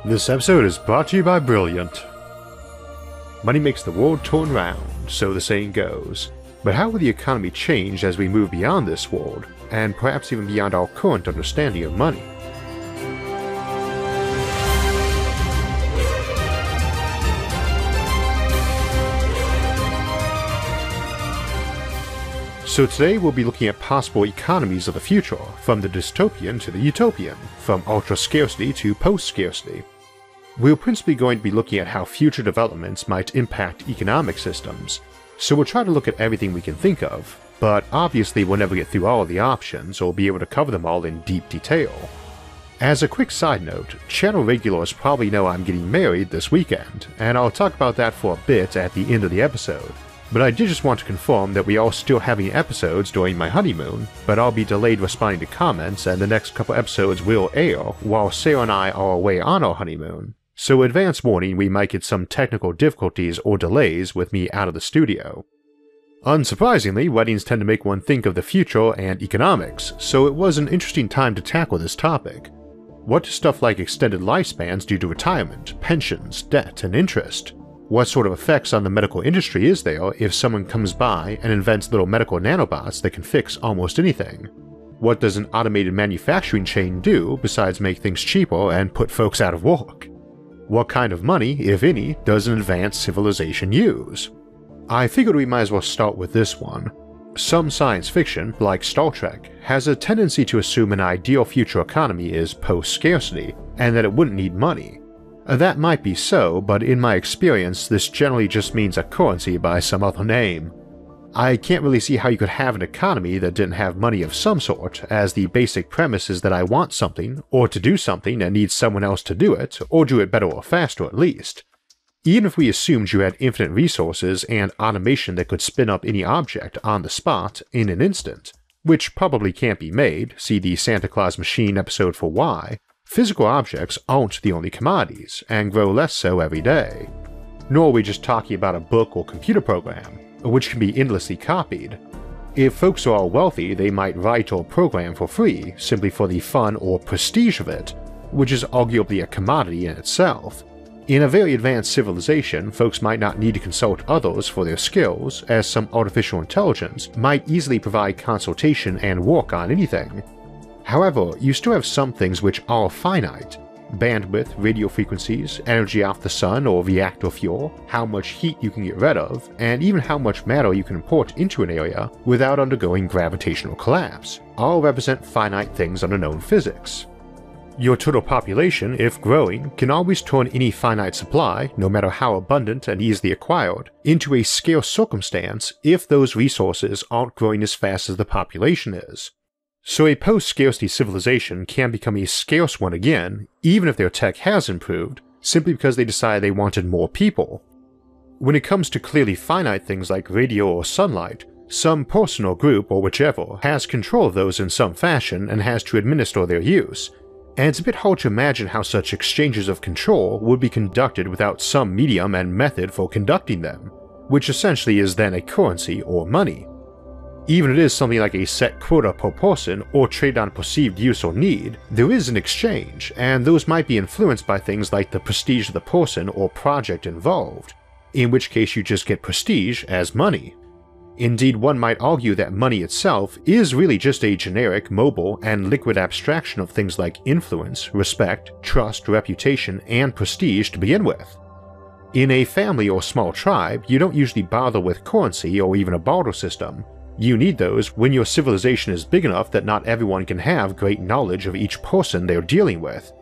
This episode is brought to you by Brilliant. Money makes the world turn round, so the saying goes. But how will the economy change as we move beyond this world, and perhaps even beyond our current understanding of money? So today we'll be looking at possible economies of the future, from the dystopian to the utopian, from ultra-scarcity to post-scarcity. We're principally going to be looking at how future developments might impact economic systems, so we'll try to look at everything we can think of, but obviously we'll never get through all of the options or be able to cover them all in deep detail. As a quick side note, channel regulars probably know I'm getting married this weekend, and I'll talk about that for a bit at the end of the episode. But I did just want to confirm that we are still having episodes during my honeymoon, but I'll be delayed responding to comments and the next couple episodes will air while Sarah and I are away on our honeymoon. So advance warning, we might get some technical difficulties or delays with me out of the studio. Unsurprisingly, weddings tend to make one think of the future and economics, so it was an interesting time to tackle this topic. What do stuff like extended lifespans do to retirement, pensions, debt, and interest? What sort of effects on the medical industry is there if someone comes by and invents little medical nanobots that can fix almost anything? What does an automated manufacturing chain do besides make things cheaper and put folks out of work? What kind of money, if any, does an advanced civilization use? I figured we might as well start with this one. Some science fiction, like Star Trek, has a tendency to assume an ideal future economy is post-scarcity, and that it wouldn't need money. That might be so, but in my experience this generally just means a currency by some other name. I can't really see how you could have an economy that didn't have money of some sort, as the basic premise is that I want something, or to do something and need someone else to do it, or do it better or faster at least. Even if we assumed you had infinite resources and automation that could spin up any object on the spot in an instant, which probably can't be made, see the Santa Claus Machine episode for why, physical objects aren't the only commodities, and grow less so every day. Nor are we just talking about a book or computer program, which can be endlessly copied. If folks are all wealthy, they might write or program for free, simply for the fun or prestige of it, which is arguably a commodity in itself. In a very advanced civilization, folks might not need to consult others for their skills, as some artificial intelligence might easily provide consultation and work on anything. However, you still have some things which are finite. Bandwidth, radio frequencies, energy off the sun or reactor fuel, how much heat you can get rid of, and even how much matter you can import into an area without undergoing gravitational collapse, all represent finite things under known physics. Your total population, if growing, can always turn any finite supply, no matter how abundant and easily acquired, into a scarce circumstance if those resources aren't growing as fast as the population is. So a post-scarcity civilization can become a scarce one again, even if their tech has improved, simply because they decided they wanted more people. When it comes to clearly finite things like radio or sunlight, some person or group or whichever has control of those in some fashion and has to administer their use, and it's a bit hard to imagine how such exchanges of control would be conducted without some medium and method for conducting them, which essentially is then a currency or money. Even if it is something like a set quota per person or trade on perceived use or need, there is an exchange, and those might be influenced by things like the prestige of the person or project involved, in which case you just get prestige as money. Indeed, one might argue that money itself is really just a generic, mobile, and liquid abstraction of things like influence, respect, trust, reputation, and prestige to begin with. In a family or small tribe, you don't usually bother with currency or even a barter system. You need those when your civilization is big enough that not everyone can have great knowledge of each person they're dealing with.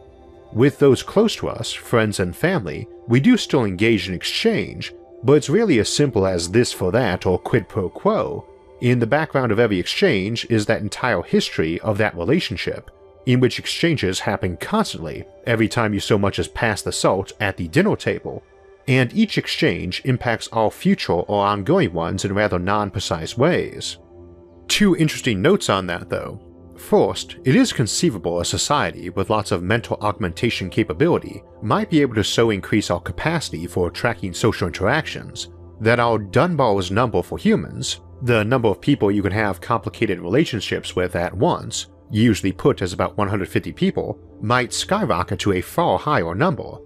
With those close to us, friends and family, we do still engage in exchange, but it's rarely as simple as this for that or quid pro quo. In the background of every exchange is that entire history of that relationship, in which exchanges happen constantly, every time you so much as pass the salt at the dinner table, and each exchange impacts all future or ongoing ones in rather non-precise ways. Two interesting notes on that though. First, it is conceivable a society with lots of mental augmentation capability might be able to so increase our capacity for tracking social interactions that our Dunbar's number for humans, the number of people you can have complicated relationships with at once, usually put as about 150 people, might skyrocket to a far higher number.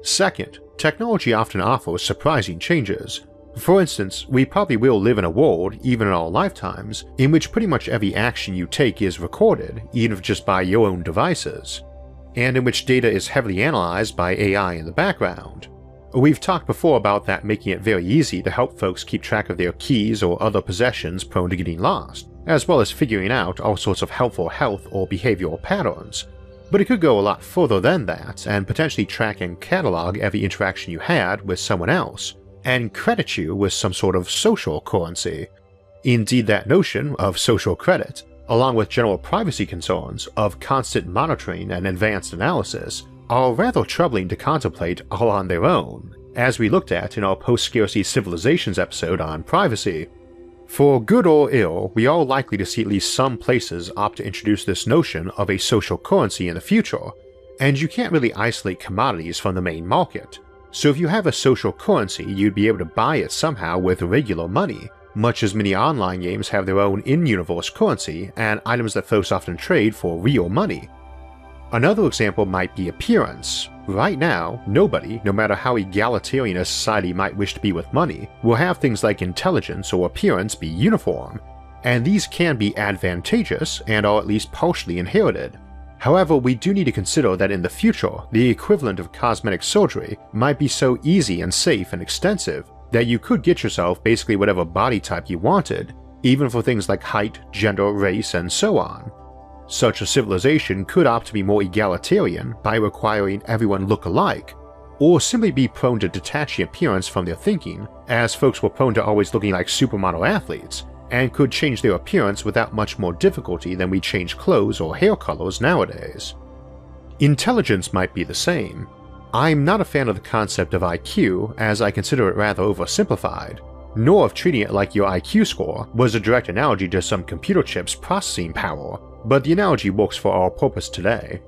Second, technology often offers surprising changes. For instance, we probably will live in a world, even in our lifetimes, in which pretty much every action you take is recorded, even if just by your own devices, and in which data is heavily analyzed by AI in the background. We've talked before about that making it very easy to help folks keep track of their keys or other possessions prone to getting lost, as well as figuring out all sorts of helpful health or behavioral patterns. But it could go a lot further than that and potentially track and catalog every interaction you had with someone else, and credit you with some sort of social currency. Indeed, that notion of social credit, along with general privacy concerns of constant monitoring and advanced analysis, are rather troubling to contemplate all on their own, as we looked at in our post-scarcity civilizations episode on privacy. For good or ill, we are likely to see at least some places opt to introduce this notion of a social currency in the future, and you can't really isolate commodities from the main market. So if you have a social currency, you'd be able to buy it somehow with regular money, much as many online games have their own in-universe currency and items that folks often trade for real money. Another example might be appearance. Right now, nobody, no matter how egalitarian a society might wish to be with money, will have things like intelligence or appearance be uniform, and these can be advantageous and are at least partially inherited. However, we do need to consider that in the future, the equivalent of cosmetic surgery might be so easy and safe and extensive that you could get yourself basically whatever body type you wanted, even for things like height, gender, race, and so on. Such a civilization could opt to be more egalitarian by requiring everyone look alike, or simply be prone to detaching appearance from their thinking, as folks were prone to always looking like supermodel athletes, and could change their appearance without much more difficulty than we change clothes or hair colors nowadays. Intelligence might be the same. I'm not a fan of the concept of IQ, as I consider it rather oversimplified, nor of treating it like your IQ score was a direct analogy to some computer chip's processing power, but the analogy works for our purpose today.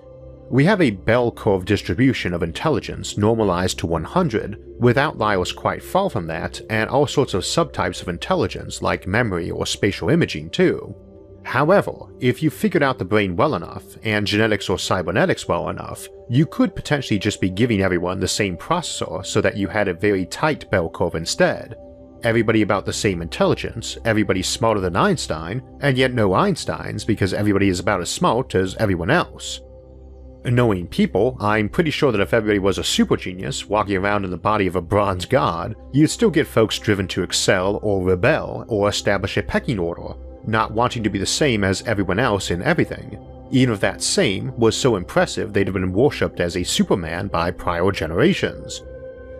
We have a bell curve distribution of intelligence normalized to 100, with outliers quite far from that, and all sorts of subtypes of intelligence like memory or spatial imaging too. However, if you figured out the brain well enough, and genetics or cybernetics well enough, you could potentially just be giving everyone the same processor so that you had a very tight bell curve instead. Everybody about the same intelligence, everybody smarter than Einstein, and yet no Einsteins because everybody is about as smart as everyone else. Knowing people, I'm pretty sure that if everybody was a super genius walking around in the body of a bronze god, you'd still get folks driven to excel or rebel or establish a pecking order, not wanting to be the same as everyone else in everything, even if that same was so impressive they'd have been worshipped as a Superman by prior generations.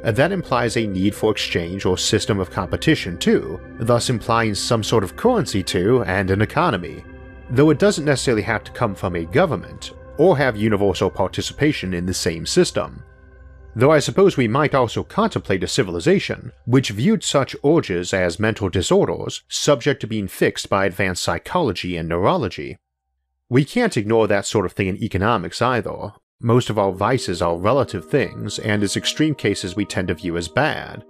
That implies a need for exchange or system of competition too, thus implying some sort of currency too and an economy, though it doesn't necessarily have to come from a government, or have universal participation in the same system. Though I suppose we might also contemplate a civilization which viewed such urges as mental disorders subject to being fixed by advanced psychology and neurology. We can't ignore that sort of thing in economics either. Most of our vices are relative things, and as extreme cases we tend to view as bad.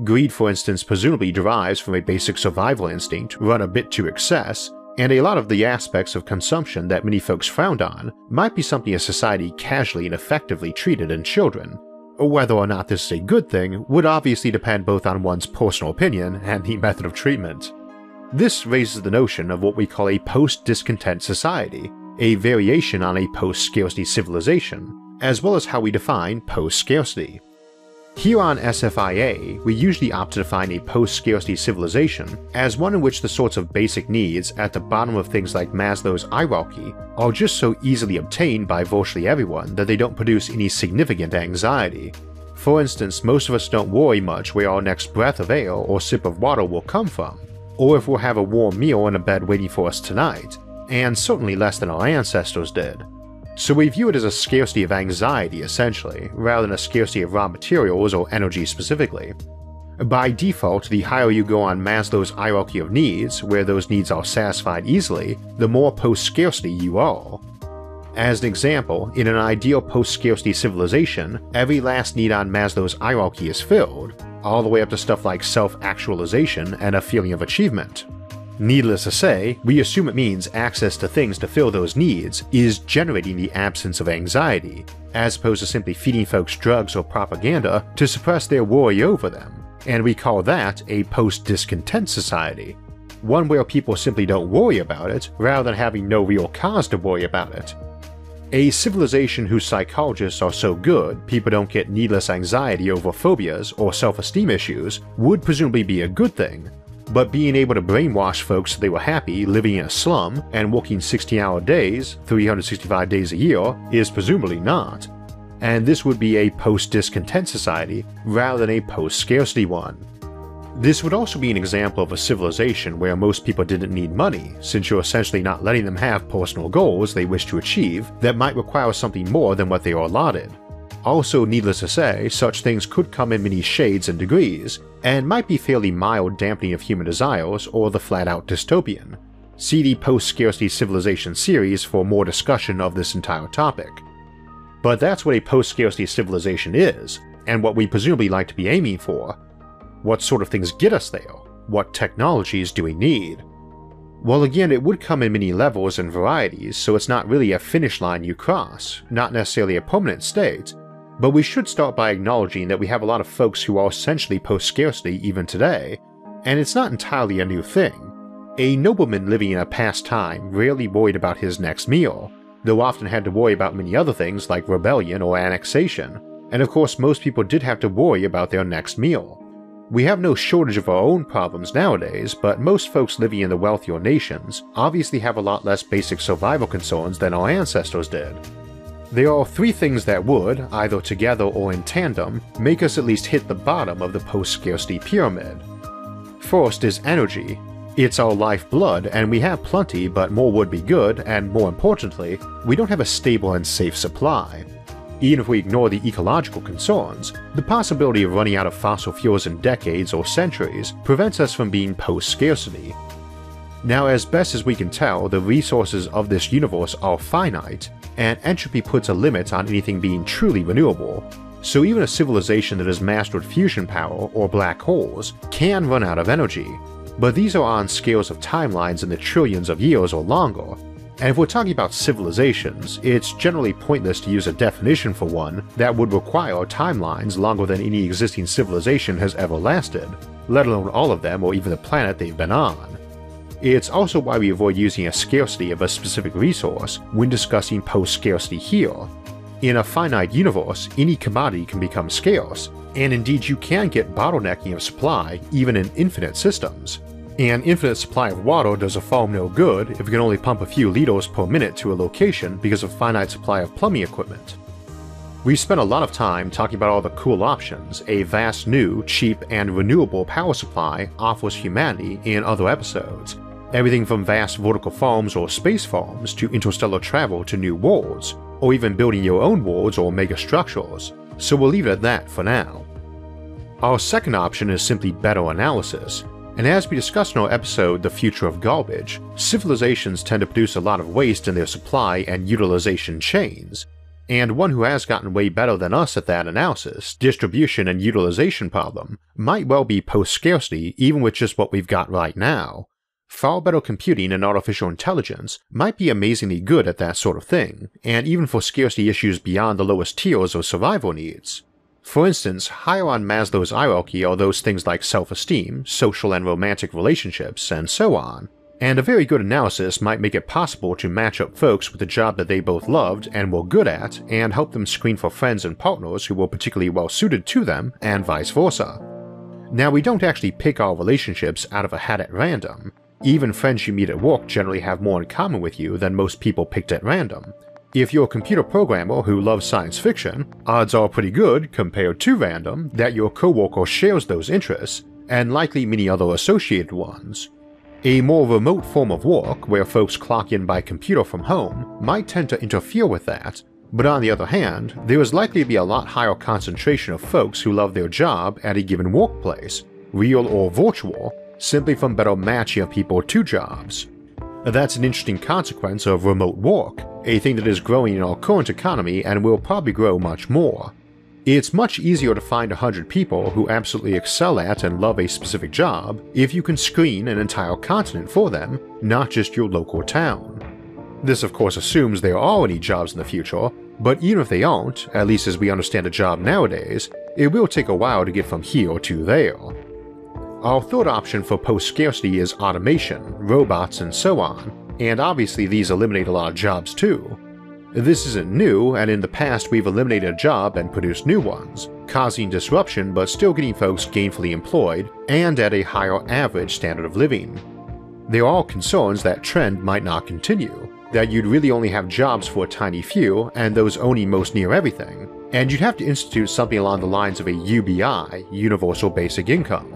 Greed, for instance, presumably derives from a basic survival instinct run a bit to excess, and a lot of the aspects of consumption that many folks frowned on might be something a society casually and effectively treated in children. Whether or not this is a good thing would obviously depend both on one's personal opinion and the method of treatment. This raises the notion of what we call a post-discontent society, a variation on a post-scarcity civilization, as well as how we define post-scarcity. Here on SFIA, we usually opt to define a post-scarcity civilization as one in which the sorts of basic needs at the bottom of things like Maslow's hierarchy are just so easily obtained by virtually everyone that they don't produce any significant anxiety. For instance, most of us don't worry much where our next breath of air or sip of water will come from, or if we'll have a warm meal and a bed waiting for us tonight, and certainly less than our ancestors did. So we view it as a scarcity of anxiety essentially, rather than a scarcity of raw materials or energy specifically. By default, the higher you go on Maslow's hierarchy of needs, where those needs are satisfied easily, the more post-scarcity you are. As an example, in an ideal post-scarcity civilization, every last need on Maslow's hierarchy is filled, all the way up to stuff like self-actualization and a feeling of achievement. Needless to say, we assume it means access to things to fill those needs is generating the absence of anxiety, as opposed to simply feeding folks drugs or propaganda to suppress their worry over them, and we call that a post-discontent society, one where people simply don't worry about it rather than having no real cause to worry about it. A civilization whose psychologists are so good people don't get needless anxiety over phobias or self-esteem issues would presumably be a good thing, but being able to brainwash folks so they were happy living in a slum and working 16-hour days, 365 days a year, is presumably not. And this would be a post-discontent society rather than a post-scarcity one. This would also be an example of a civilization where most people didn't need money, since you're essentially not letting them have personal goals they wish to achieve that might require something more than what they are allotted. Also, needless to say, such things could come in many shades and degrees, and might be fairly mild dampening of human desires or the flat-out dystopian. See the Post-Scarcity Civilization series for more discussion of this entire topic. But that's what a post-scarcity civilization is, and what we presumably like to be aiming for. What sort of things get us there? What technologies do we need? Well, again, it would come in many levels and varieties, so it's not really a finish line you cross, not necessarily a permanent state, but we should start by acknowledging that we have a lot of folks who are essentially post-scarcity even today, and it's not entirely a new thing. A nobleman living in a past time rarely worried about his next meal, though often had to worry about many other things like rebellion or annexation, and of course most people did have to worry about their next meal. We have no shortage of our own problems nowadays, but most folks living in the wealthier nations obviously have a lot less basic survival concerns than our ancestors did. There are three things that would, either together or in tandem, make us at least hit the bottom of the post-scarcity pyramid. First is energy. It's our lifeblood, and we have plenty, but more would be good, and more importantly, we don't have a stable and safe supply. Even if we ignore the ecological concerns, the possibility of running out of fossil fuels in decades or centuries prevents us from being post-scarcity. Now, as best as we can tell, the resources of this universe are finite, and entropy puts a limit on anything being truly renewable, so even a civilization that has mastered fusion power or black holes can run out of energy, but these are on scales of timelines in the trillions of years or longer. And if we're talking about civilizations, it's generally pointless to use a definition for one that would require timelines longer than any existing civilization has ever lasted, let alone all of them or even the planet they've been on. It's also why we avoid using a scarcity of a specific resource when discussing post-scarcity here. In a finite universe, any commodity can become scarce, and indeed you can get bottlenecking of supply even in infinite systems. An infinite supply of water does a farm no good if you can only pump a few liters per minute to a location because of finite supply of plumbing equipment. We've spent a lot of time talking about all the cool options a vast new, cheap, and renewable power supply offers humanity in other episodes. Everything from vast vertical farms or space farms to interstellar travel to new worlds, or even building your own worlds or megastructures, so we'll leave it at that for now. Our second option is simply better analysis. And as we discussed in our episode The Future of Garbage, civilizations tend to produce a lot of waste in their supply and utilization chains, and one who has gotten way better than us at that analysis, distribution and utilization problem, might well be post-scarcity even with just what we've got right now. Far better computing and artificial intelligence might be amazingly good at that sort of thing, and even for scarcity issues beyond the lowest tiers of survival needs. For instance, higher on Maslow's hierarchy are those things like self-esteem, social and romantic relationships, and so on, and a very good analysis might make it possible to match up folks with a job that they both loved and were good at, and help them screen for friends and partners who were particularly well suited to them, and vice versa. Now, we don't actually pick our relationships out of a hat at random. Even friends you meet at work generally have more in common with you than most people picked at random. If you're a computer programmer who loves science fiction, odds are pretty good, compared to random, that your coworker shares those interests, and likely many other associated ones. A more remote form of work, where folks clock in by computer from home, might tend to interfere with that, but on the other hand, there is likely to be a lot higher concentration of folks who love their job at a given workplace, real or virtual, simply from better matching of people to jobs. That's an interesting consequence of remote work, a thing that is growing in our current economy and will probably grow much more. It's much easier to find 100 people who absolutely excel at and love a specific job if you can screen an entire continent for them, not just your local town. This of course assumes there are any jobs in the future, but even if they aren't, at least as we understand a job nowadays, it will take a while to get from here to there. Our third option for post-scarcity is automation, robots, and so on, and obviously these eliminate a lot of jobs too. This isn't new, and in the past we've eliminated a job and produced new ones, causing disruption but still getting folks gainfully employed and at a higher average standard of living. There are concerns that trend might not continue, that you'd really only have jobs for a tiny few and those owning most near everything, and you'd have to institute something along the lines of a UBI, Universal Basic Income.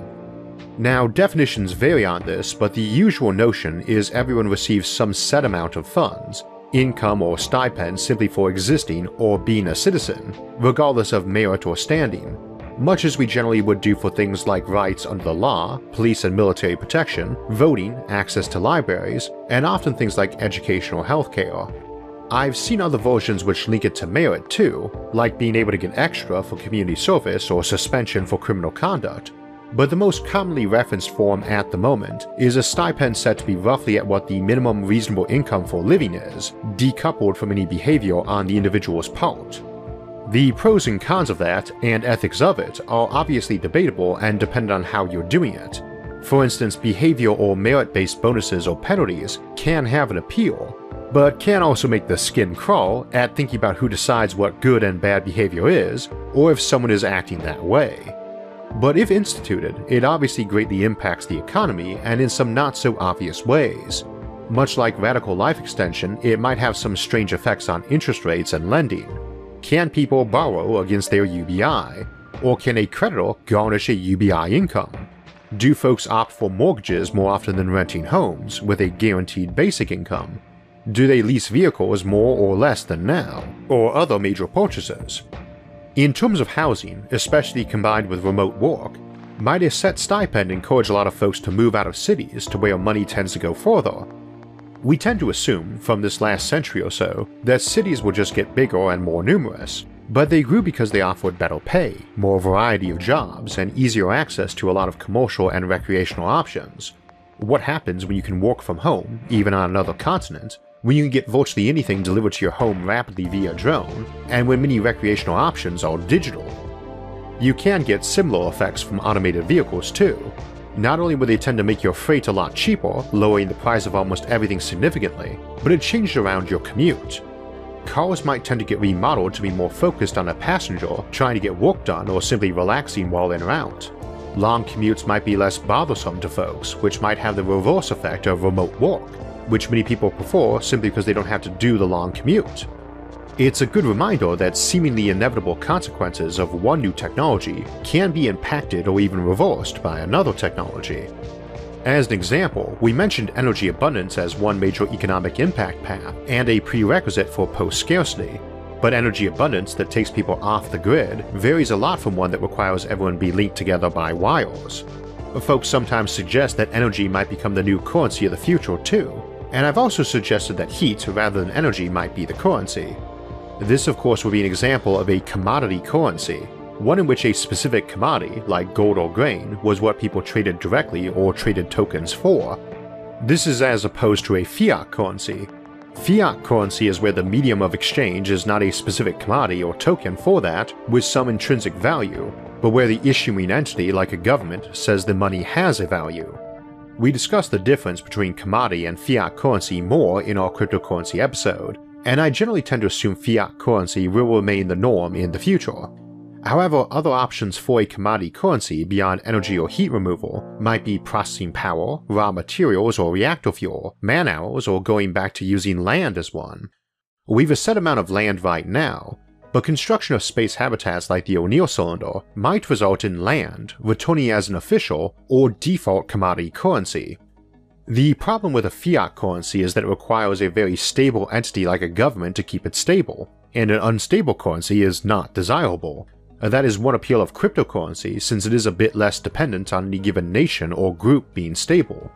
Now, definitions vary on this, but the usual notion is everyone receives some set amount of funds, income or stipend simply for existing or being a citizen, regardless of merit or standing, much as we generally would do for things like rights under the law, police and military protection, voting, access to libraries, and often things like education or healthcare. I've seen other versions which link it to merit too, like being able to get extra for community service or suspension for criminal conduct, but the most commonly referenced form at the moment is a stipend set to be roughly at what the minimum reasonable income for living is, decoupled from any behavior on the individual's part. The pros and cons of that, and ethics of it, are obviously debatable and depend on how you're doing it. For instance, behavior or merit-based bonuses or penalties can have an appeal, but can also make the skin crawl at thinking about who decides what good and bad behavior is, or if someone is acting that way. But if instituted, it obviously greatly impacts the economy and in some not so obvious ways. Much like radical life extension, it might have some strange effects on interest rates and lending. Can people borrow against their UBI? Or can a creditor garnish a UBI income? Do folks opt for mortgages more often than renting homes with a guaranteed basic income? Do they lease vehicles more or less than now, or other major purchases? In terms of housing, especially combined with remote work, might a set stipend encourage a lot of folks to move out of cities to where money tends to go further? We tend to assume, from this last century or so, that cities will just get bigger and more numerous, but they grew because they offered better pay, more variety of jobs, and easier access to a lot of commercial and recreational options. What happens when you can work from home, even on another continent, when you can get virtually anything delivered to your home rapidly via drone, and when many recreational options are digital? You can get similar effects from automated vehicles too. Not only will they tend to make your freight a lot cheaper, lowering the price of almost everything significantly, but it changes around your commute. Cars might tend to get remodeled to be more focused on a passenger trying to get work done or simply relaxing while en route. Long commutes might be less bothersome to folks, which might have the reverse effect of remote work, which many people prefer simply because they don't have to do the long commute. It's a good reminder that seemingly inevitable consequences of one new technology can be impacted or even reversed by another technology. As an example, we mentioned energy abundance as one major economic impact path and a prerequisite for post-scarcity, but energy abundance that takes people off the grid varies a lot from one that requires everyone be linked together by wires. Folks sometimes suggest that energy might become the new currency of the future too, and I've also suggested that heat rather than energy might be the currency. This of course would be an example of a commodity currency, one in which a specific commodity, like gold or grain, was what people traded directly or traded tokens for. This is as opposed to a fiat currency. Fiat currency is where the medium of exchange is not a specific commodity or token for that with some intrinsic value, but where the issuing entity, like a government, says the money has a value. We discussed the difference between commodity and fiat currency more in our cryptocurrency episode, and I generally tend to assume fiat currency will remain the norm in the future. However, other options for a commodity currency beyond energy or heat removal might be processing power, raw materials or reactor fuel, man-hours, or going back to using land as one. We've a set amount of land right now, but construction of space habitats like the O'Neill cylinder might result in land returning as an official or default commodity currency. The problem with a fiat currency is that it requires a very stable entity like a government to keep it stable, and an unstable currency is not desirable. That is one appeal of cryptocurrency since it is a bit less dependent on any given nation or group being stable.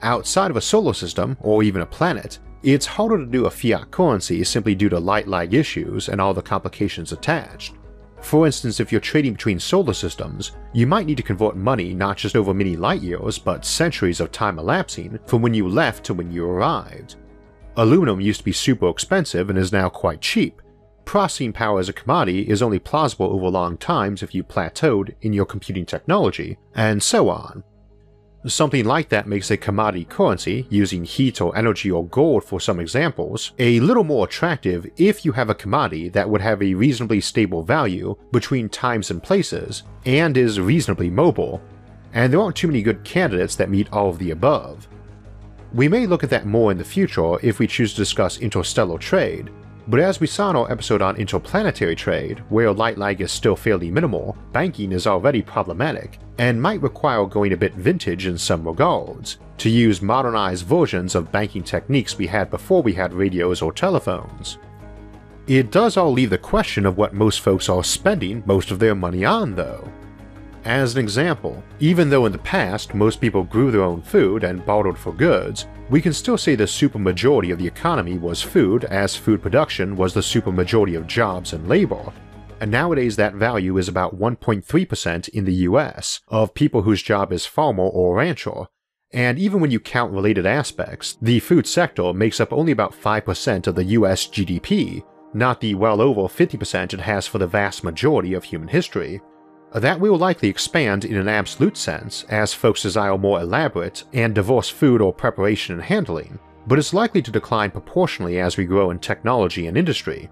Outside of a solar system, or even a planet, it's harder to do a fiat currency simply due to light lag issues and all the complications attached. For instance, if you're trading between solar systems, you might need to convert money not just over many light years, but centuries of time elapsing from when you left to when you arrived. Aluminum used to be super expensive and is now quite cheap. Processing power as a commodity is only plausible over long times if you plateaued in your computing technology, and so on. Something like that makes a commodity currency, using heat or energy or gold for some examples, a little more attractive if you have a commodity that would have a reasonably stable value between times and places, and is reasonably mobile, and there aren't too many good candidates that meet all of the above. We may look at that more in the future if we choose to discuss interstellar trade, but as we saw in our episode on interplanetary trade, where light lag is still fairly minimal, banking is already problematic, and might require going a bit vintage in some regards, to use modernized versions of banking techniques we had before we had radios or telephones. It does all leave the question of what most folks are spending most of their money on, though. As an example, even though in the past most people grew their own food and bartered for goods, we can still say the supermajority of the economy was food, as food production was the supermajority of jobs and labor, and nowadays that value is about 1.3% in the US of people whose job is farmer or rancher, and even when you count related aspects, the food sector makes up only about 5% of the US GDP, not the well over 50% it has for the vast majority of human history. That will likely expand in an absolute sense as folks desire more elaborate and diverse food or preparation and handling, but is likely to decline proportionally as we grow in technology and industry.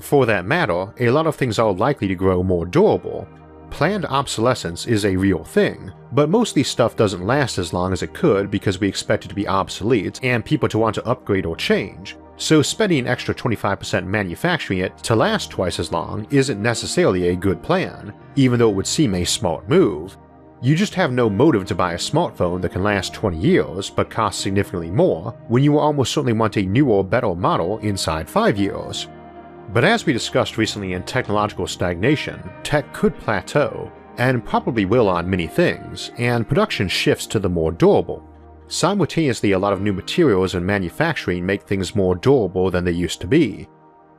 For that matter, a lot of things are likely to grow more durable. Planned obsolescence is a real thing, but most of this stuff doesn't last as long as it could because we expect it to be obsolete and people to want to upgrade or change. So spending an extra 25% manufacturing it to last twice as long isn't necessarily a good plan, even though it would seem a smart move. You just have no motive to buy a smartphone that can last 20 years but cost significantly more when you will almost certainly want a newer, better model inside 5 years. But as we discussed recently in Technological Stagnation, tech could plateau, and probably will on many things, and production shifts to the more durable. Simultaneously, a lot of new materials and manufacturing make things more durable than they used to be.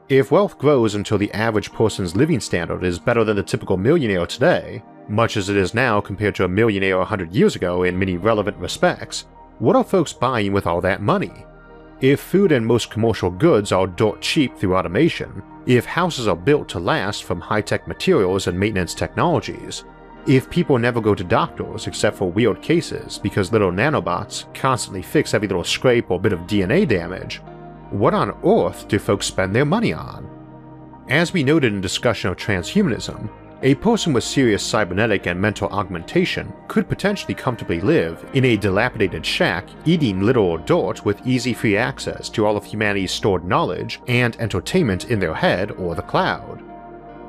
If wealth grows until the average person's living standard is better than the typical millionaire today, much as it is now compared to a millionaire 100 years ago in many relevant respects, what are folks buying with all that money? If food and most commercial goods are dirt cheap through automation, if houses are built to last from high-tech materials and maintenance technologies, if people never go to doctors except for weird cases because little nanobots constantly fix every little scrape or bit of DNA damage, what on earth do folks spend their money on? As we noted in discussion of transhumanism, a person with serious cybernetic and mental augmentation could potentially comfortably live in a dilapidated shack eating literal dirt with easy free access to all of humanity's stored knowledge and entertainment in their head or the cloud.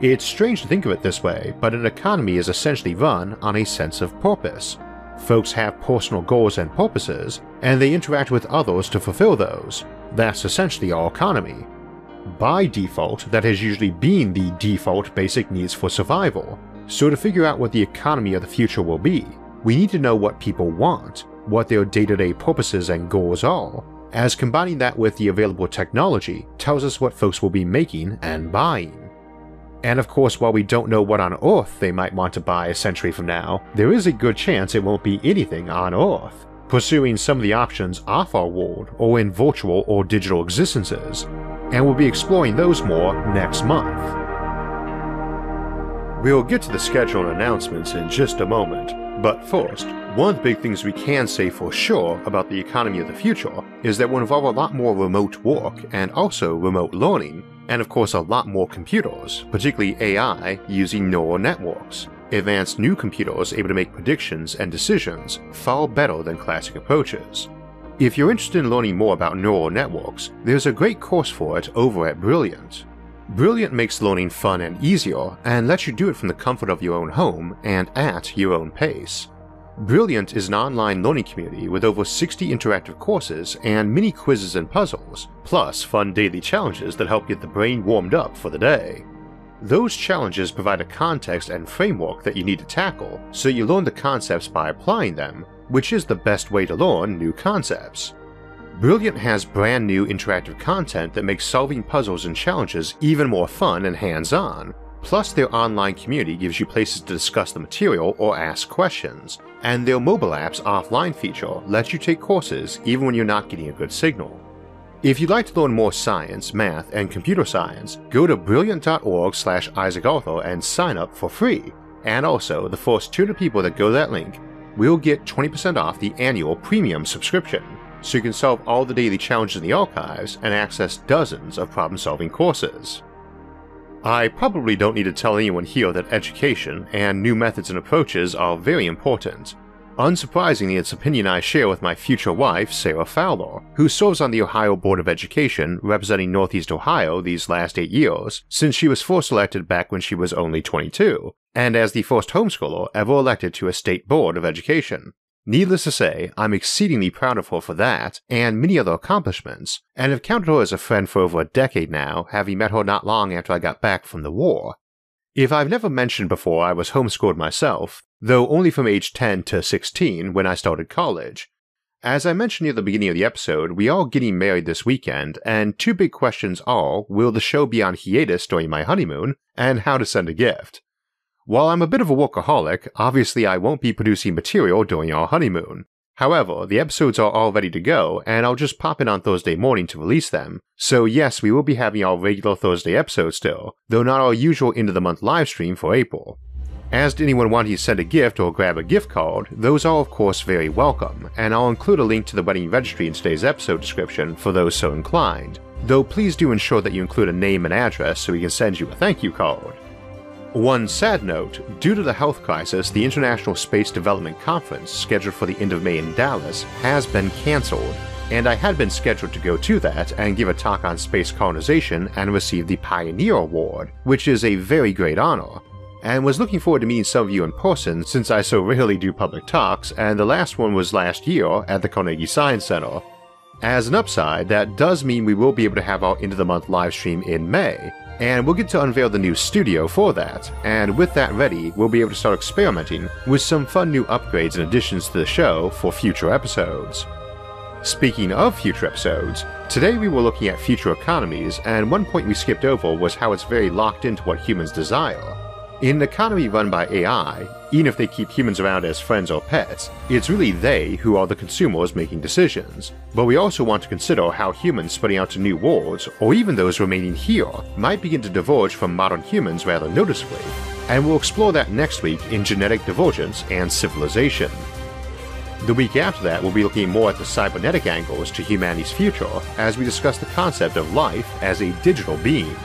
It's strange to think of it this way, but an economy is essentially run on a sense of purpose. Folks have personal goals and purposes, and they interact with others to fulfill those. That's essentially our economy. By default, that has usually been the default basic needs for survival, so to figure out what the economy of the future will be, we need to know what people want, what their day-to-day purposes and goals are, as combining that with the available technology tells us what folks will be making and buying. And of course, while we don't know what on earth they might want to buy a century from now, there is a good chance it won't be anything on earth, pursuing some of the options off our world or in virtual or digital existences, and we'll be exploring those more next month. We'll get to the schedule and announcements in just a moment, but first, one of the big things we can say for sure about the economy of the future is that we'll involve a lot more remote work and also remote learning, and of course a lot more computers, particularly AI using neural networks, advanced new computers able to make predictions and decisions far better than classic approaches. If you're interested in learning more about neural networks, there's a great course for it over at Brilliant. Brilliant makes learning fun and easier, and lets you do it from the comfort of your own home and at your own pace. Brilliant is an online learning community with over 60 interactive courses and mini quizzes and puzzles, plus fun daily challenges that help get the brain warmed up for the day. Those challenges provide a context and framework that you need to tackle, so you learn the concepts by applying them, which is the best way to learn new concepts. Brilliant has brand new interactive content that makes solving puzzles and challenges even more fun and hands-on, Plus, their online community gives you places to discuss the material or ask questions, and their mobile app's offline feature lets you take courses even when you're not getting a good signal. If you'd like to learn more science, math, and computer science, go to brilliant.org/IsaacArthur and sign up for free. And also, the first 200 people that go to that link will get 20% off the annual premium subscription, so you can solve all the daily challenges in the archives and access dozens of problem-solving courses. I probably don't need to tell anyone here that education and new methods and approaches are very important. Unsurprisingly, it's an opinion I share with my future wife, Sarah Fowler, who serves on the Ohio Board of Education representing Northeast Ohio these last 8 years, since she was first elected back when she was only 22, and as the first homeschooler ever elected to a state board of education. Needless to say, I'm exceedingly proud of her for that, and many other accomplishments, and have counted her as a friend for over a decade now, having met her not long after I got back from the war. If I've never mentioned before, I was homeschooled myself, though only from age 10 to 16 when I started college. As I mentioned near the beginning of the episode, we are getting married this weekend, and 2 big questions are, will the show be on hiatus during my honeymoon, and how to send a gift. While I'm a bit of a workaholic, obviously I won't be producing material during our honeymoon. However, the episodes are all ready to go, and I'll just pop in on Thursday morning to release them. So yes, we will be having our regular Thursday episode still, though not our usual end-of-the-month livestream for April. As to anyone wanting to send a gift or grab a gift card, those are of course very welcome, and I'll include a link to the wedding registry in today's episode description for those so inclined, though please do ensure that you include a name and address so we can send you a thank you card. One sad note, due to the health crisis, the International Space Development Conference, scheduled for the end of May in Dallas, has been cancelled, and I had been scheduled to go to that and give a talk on space colonization and receive the Pioneer Award, which is a very great honor, and was looking forward to meeting some of you in person since I so rarely do public talks, and the last one was last year at the Carnegie Science Center. As an upside, that does mean we will be able to have our end-of-the-month livestream in May, and we'll get to unveil the new studio for that, and with that ready, we'll be able to start experimenting with some fun new upgrades and additions to the show for future episodes. Speaking of future episodes, today we were looking at future economies, and one point we skipped over was how it's very locked into what humans desire. In an economy run by AI, even if they keep humans around as friends or pets, it's really they who are the consumers making decisions. But we also want to consider how humans spreading out to new worlds, or even those remaining here, might begin to diverge from modern humans rather noticeably. And we'll explore that next week in Genetic Divergence and Civilization. The week after that, we'll be looking more at the cybernetic angles to humanity's future as we discuss the concept of life as a digital being.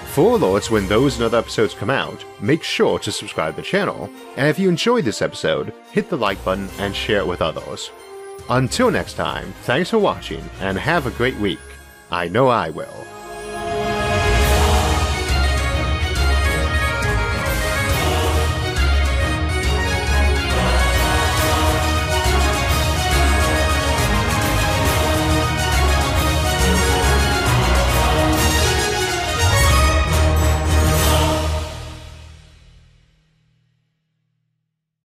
For alerts when those and other episodes come out, make sure to subscribe to the channel, and if you enjoyed this episode, hit the like button and share it with others. Until next time, thanks for watching, and have a great week. I know I will.